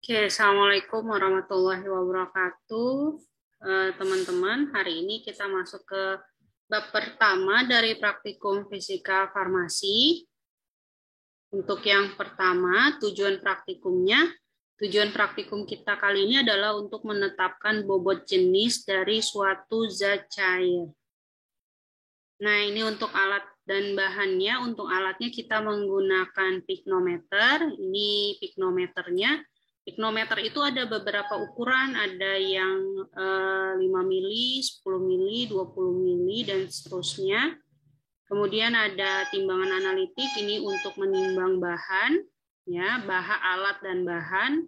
Oke, Assalamualaikum warahmatullahi wabarakatuh. Teman-teman, hari ini kita masuk ke bab pertama dari praktikum fisika farmasi. Untuk yang pertama, tujuan praktikum kita kali ini adalah untuk menetapkan bobot jenis dari suatu zat cair. Nah, ini untuk alat dan bahannya. Untuk alatnya kita menggunakan piknometer. Ini piknometernya. Piknometer itu ada beberapa ukuran, ada yang 5 mili, 10 mili, 20 mili, dan seterusnya. Kemudian ada timbangan analitik, ini untuk menimbang bahan, ya, alat dan bahan.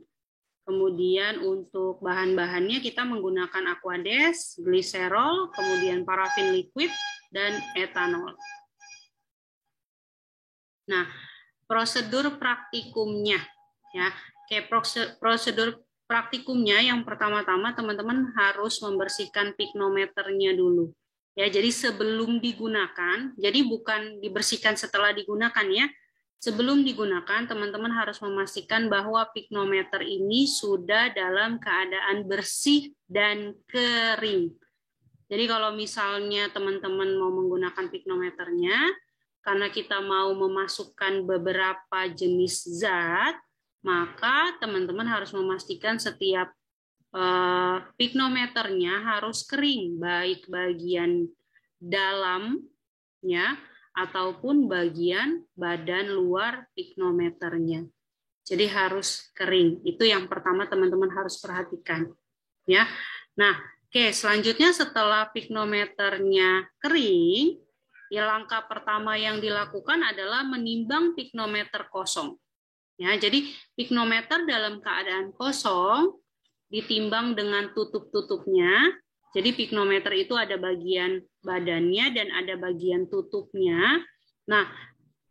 Kemudian untuk bahan-bahannya kita menggunakan aquades, gliserol, kemudian parafin liquid, dan etanol. Nah, prosedur praktikumnya, ya. Prosedur praktikumnya yang pertama-tama teman-teman harus membersihkan piknometernya dulu. Ya, jadi sebelum digunakan, jadi bukan dibersihkan setelah digunakan ya. Sebelum digunakan, teman-teman harus memastikan bahwa piknometer ini sudah dalam keadaan bersih dan kering. Jadi kalau misalnya teman-teman mau menggunakan piknometernya, karena kita mau memasukkan beberapa jenis zat, maka teman-teman harus memastikan setiap piknometernya harus kering, baik bagian dalamnya ataupun bagian badan luar piknometernya. Jadi harus kering. Itu yang pertama teman-teman harus perhatikan. Ya. Nah, oke, selanjutnya setelah piknometernya kering, ya langkah pertama yang dilakukan adalah menimbang piknometer kosong. Ya, jadi piknometer dalam keadaan kosong ditimbang dengan tutup-tutupnya. Jadi piknometer itu ada bagian badannya dan ada bagian tutupnya. Nah,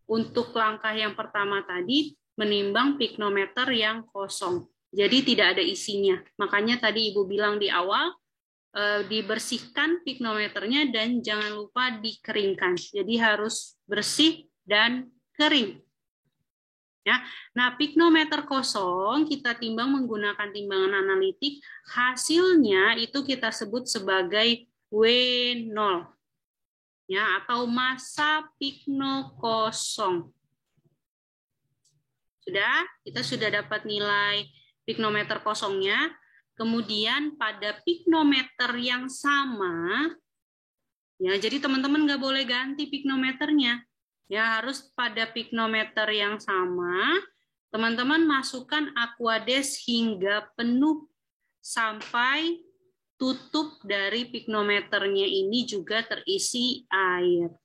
untuk langkah yang pertama tadi menimbang piknometer yang kosong. Jadi tidak ada isinya. Makanya tadi Ibu bilang di awal dibersihkan piknometernya dan jangan lupa dikeringkan. Jadi harus bersih dan kering. Ya. Nah, piknometer kosong kita timbang menggunakan timbangan analitik, hasilnya itu kita sebut sebagai W0. Ya, atau massa pikno kosong. Kita sudah dapat nilai piknometer kosongnya. Kemudian pada piknometer yang sama, ya, jadi teman-teman nggak boleh ganti piknometernya. Ya, harus pada piknometer yang sama, teman-teman masukkan aquades hingga penuh sampai tutup dari piknometernya ini juga terisi air.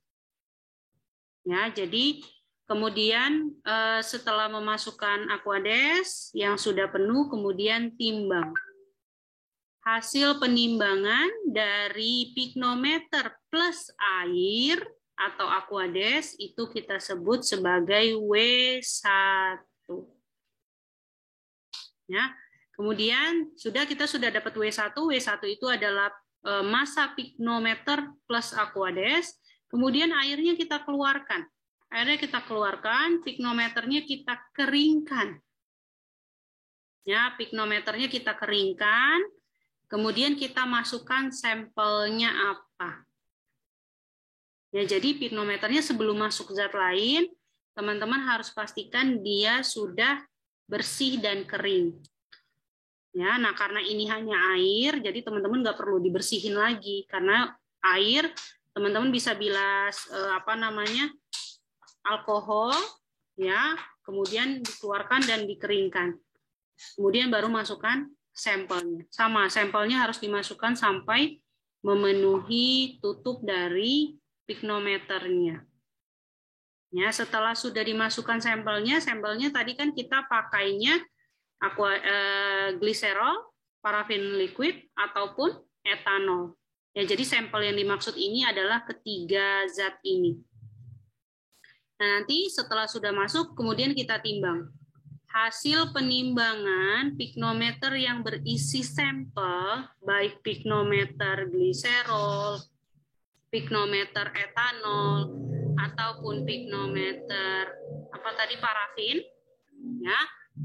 Ya, jadi kemudian setelah memasukkan aquades yang sudah penuh, kemudian timbang. Hasil penimbangan dari piknometer plus air atau aquades itu kita sebut sebagai W1. Ya. Kemudian kita sudah dapat W1. W1 itu adalah massa piknometer plus aquades. Kemudian airnya kita keluarkan. Piknometernya kita keringkan. Ya, piknometernya kita keringkan. Kemudian kita masukkan sampelnya apa. Ya, jadi piknometernya sebelum masuk zat lain, teman-teman harus pastikan dia sudah bersih dan kering. Ya, nah karena ini hanya air, jadi teman-teman nggak perlu dibersihin lagi karena air teman-teman bisa bilas alkohol, ya, kemudian dikeluarkan dan dikeringkan. Kemudian baru masukkan sampelnya. Sama, sampelnya harus dimasukkan sampai memenuhi tutup dari piknometernya. Ya, setelah sudah dimasukkan sampelnya tadi kan kita pakainya gliserol, parafin liquid, ataupun etanol. Ya, jadi sampel yang dimaksud ini adalah ketiga zat ini. Nah, nanti setelah sudah masuk, kemudian kita timbang. Hasil penimbangan piknometer yang berisi sampel, baik piknometer gliserol, piknometer etanol, ataupun piknometer parafin, ya,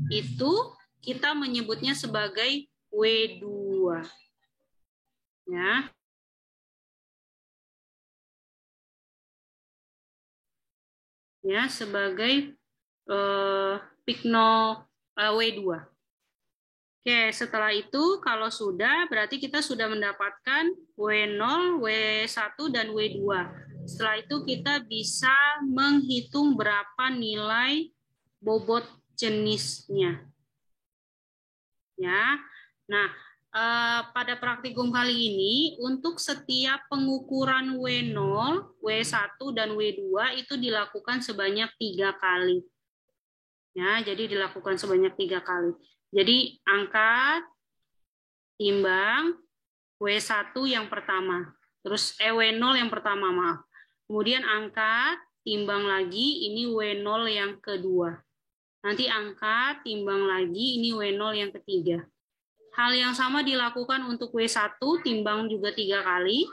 itu kita menyebutnya sebagai W2. Ya. Ya, sebagai pikno W2. Oke, setelah itu kalau sudah berarti kita sudah mendapatkan W0, W1 dan W2. Setelah itu kita bisa menghitung berapa nilai bobot jenisnya. Ya. Nah, pada praktikum kali ini untuk setiap pengukuran W0, W1 dan W2 itu dilakukan sebanyak 3 kali. Ya, jadi dilakukan sebanyak 3 kali. Jadi angkat, timbang, W1 yang pertama. Terus W0 yang pertama, maaf. Kemudian angkat, timbang lagi, ini W0 yang kedua. Nanti angkat, timbang lagi, ini W0 yang ketiga. Hal yang sama dilakukan untuk W1, timbang juga 3 kali.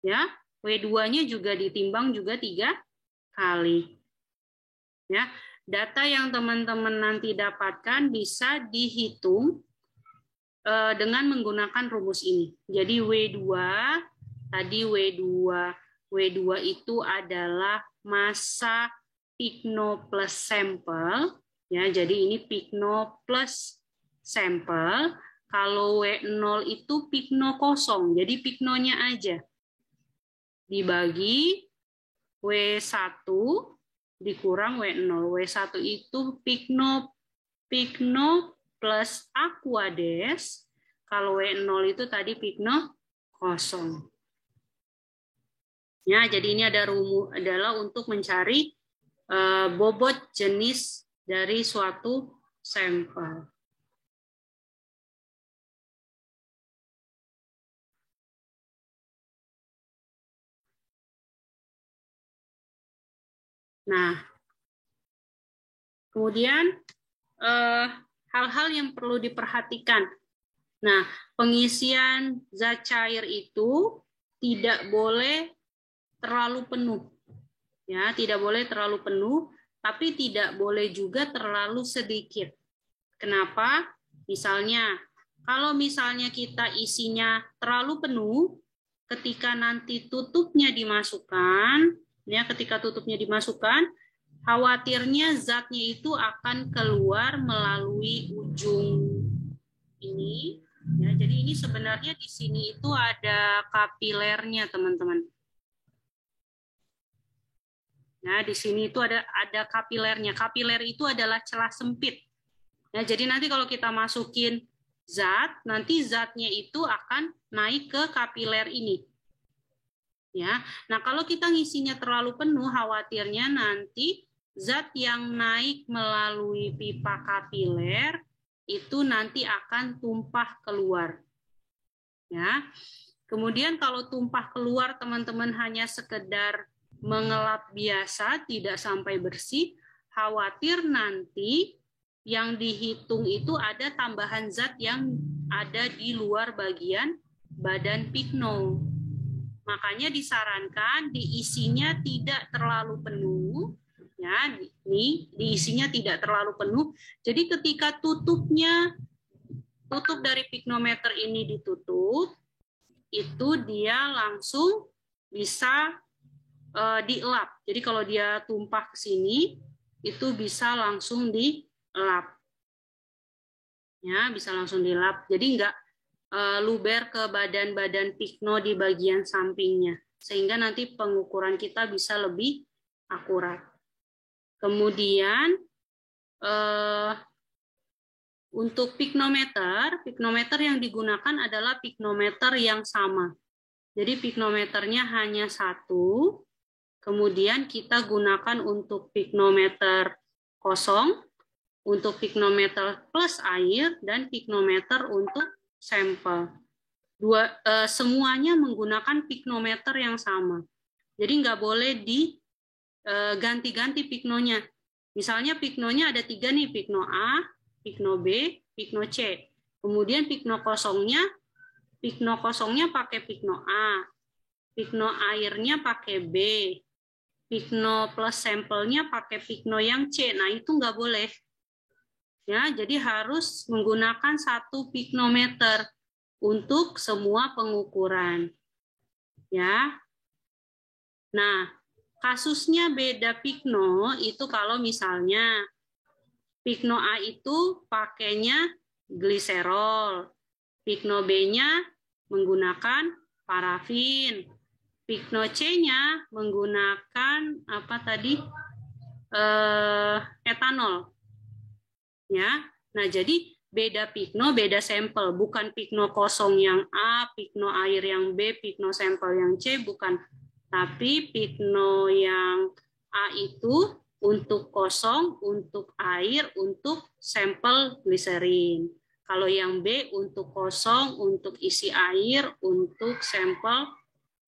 Ya, W2-nya juga ditimbang juga 3 kali. Ya, data yang teman-teman nanti dapatkan bisa dihitung dengan menggunakan rumus ini. Jadi W2, tadi W2 itu adalah massa pikno plus sampel. Ya, jadi ini pikno plus sampel. Kalau W0 itu pikno kosong, jadi piknonya aja. Dibagi W1 dikurang W0. W1 itu pikno plus aquades. Kalau W0 itu tadi pikno kosong. Ya, jadi ini adalah untuk mencari bobot jenis dari suatu sampel. Nah, kemudian hal-hal yang perlu diperhatikan. Nah, pengisian zat cair itu tidak boleh terlalu penuh. Ya, tidak boleh terlalu penuh, tapi tidak boleh juga terlalu sedikit. Kenapa? Misalnya, kalau misalnya kita isinya terlalu penuh, ketika nanti tutupnya dimasukkan, ya, ketika tutupnya dimasukkan, khawatirnya zatnya itu akan keluar melalui ujung ini. Ya, jadi ini sebenarnya di sini itu ada kapilernya, teman-teman. Nah, di sini itu ada kapilernya. Kapiler itu adalah celah sempit. Nah, jadi nanti kalau kita masukin zat, nanti zatnya itu akan naik ke kapiler ini. Ya. Nah, kalau kita ngisinya terlalu penuh, khawatirnya nanti zat yang naik melalui pipa kapiler itu nanti akan tumpah keluar. Ya. Kemudian kalau tumpah keluar, teman-teman hanya sekedar mengelap biasa, tidak sampai bersih, khawatir nanti yang dihitung itu ada tambahan zat yang ada di luar bagian badan pikno. Makanya disarankan diisinya tidak terlalu penuh, ya, ini diisinya tidak terlalu penuh. Jadi ketika tutup dari piknometer ini ditutup, itu dia langsung bisa dielap. Jadi kalau dia tumpah ke sini, itu bisa langsung dielap. Ya, bisa langsung dielap. Jadi nggak luber ke badan-badan pikno di bagian sampingnya. Sehingga nanti pengukuran kita bisa lebih akurat. Kemudian untuk piknometer yang digunakan adalah piknometer yang sama. Jadi piknometernya hanya satu. Kemudian kita gunakan untuk piknometer kosong, untuk piknometer plus air, dan piknometer untuk sampel. Semuanya menggunakan piknometer yang sama. Jadi nggak boleh diganti-ganti piknonya. Misalnya piknonya ada 3 nih, pikno A, pikno B, pikno C. Kemudian pikno kosongnya pakai pikno A, pikno airnya pakai B, pikno plus sampelnya pakai pikno yang C. Nah, itu nggak boleh. Ya, jadi harus menggunakan 1 piknometer untuk semua pengukuran. Ya. Nah, kasusnya beda pikno itu kalau misalnya pikno A itu pakainya gliserol, pikno B-nya menggunakan parafin, pikno C-nya menggunakan apa tadi? Etanol. Ya. Nah, jadi beda pikno, beda sampel, bukan pikno kosong yang A, pikno air yang B, pikno sampel yang C, bukan. Tapi pikno yang A itu untuk kosong, untuk air, untuk sampel gliserin. Kalau yang B untuk kosong, untuk isi air, untuk sampel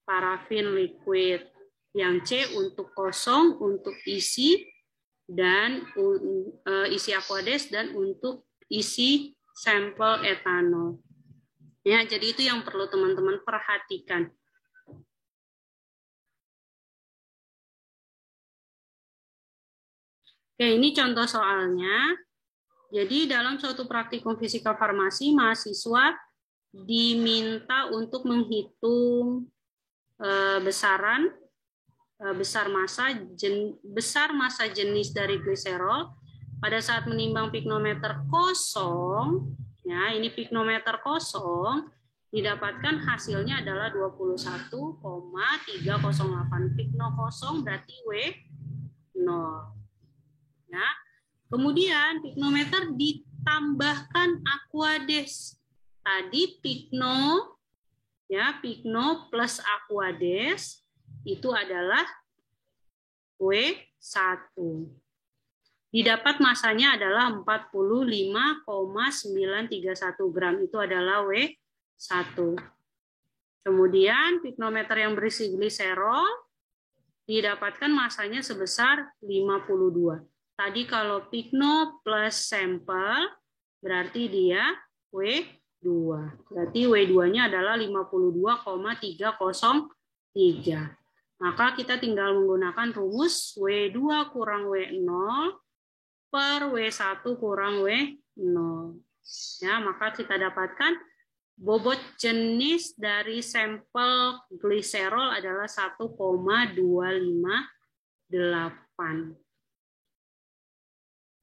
parafin liquid. Yang C untuk kosong, untuk isi dan isi aqueous dan untuk isi sampel etanol. Ya, jadi itu yang perlu teman-teman perhatikan. Oke, ini contoh soalnya. Jadi dalam suatu praktikum fisika farmasi, mahasiswa diminta untuk menghitung besar massa jenis dari gliserol pada saat menimbang piknometer kosong. Ya, ini piknometer kosong didapatkan hasilnya adalah 21,308. Pikno kosong berarti W0. Ya. Kemudian piknometer ditambahkan aquades. Tadi pikno plus aquades itu adalah W1. Didapat masanya adalah 45,931 gram. Itu adalah W1. Kemudian piknometer yang berisi gliserol didapatkan masanya sebesar 52. Tadi kalau pikno plus sampel berarti dia W2. Berarti W2-nya adalah 52,303. Maka kita tinggal menggunakan rumus W2 kurang W0 per W1 kurang W0. Ya, maka kita dapatkan bobot jenis dari sampel gliserol adalah 1,258.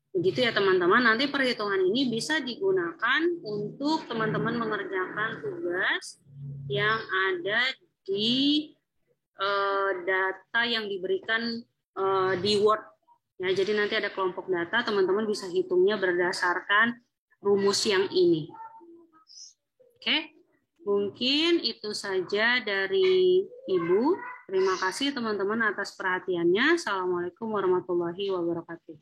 Begitu ya teman-teman, nanti perhitungan ini bisa digunakan untuk teman-teman mengerjakan tugas yang ada di data yang diberikan di Word. Ya, jadi nanti ada kelompok data, teman-teman bisa hitungnya berdasarkan rumus yang ini. Oke, mungkin itu saja dari Ibu. Terima kasih teman-teman atas perhatiannya. Assalamualaikum warahmatullahi wabarakatuh.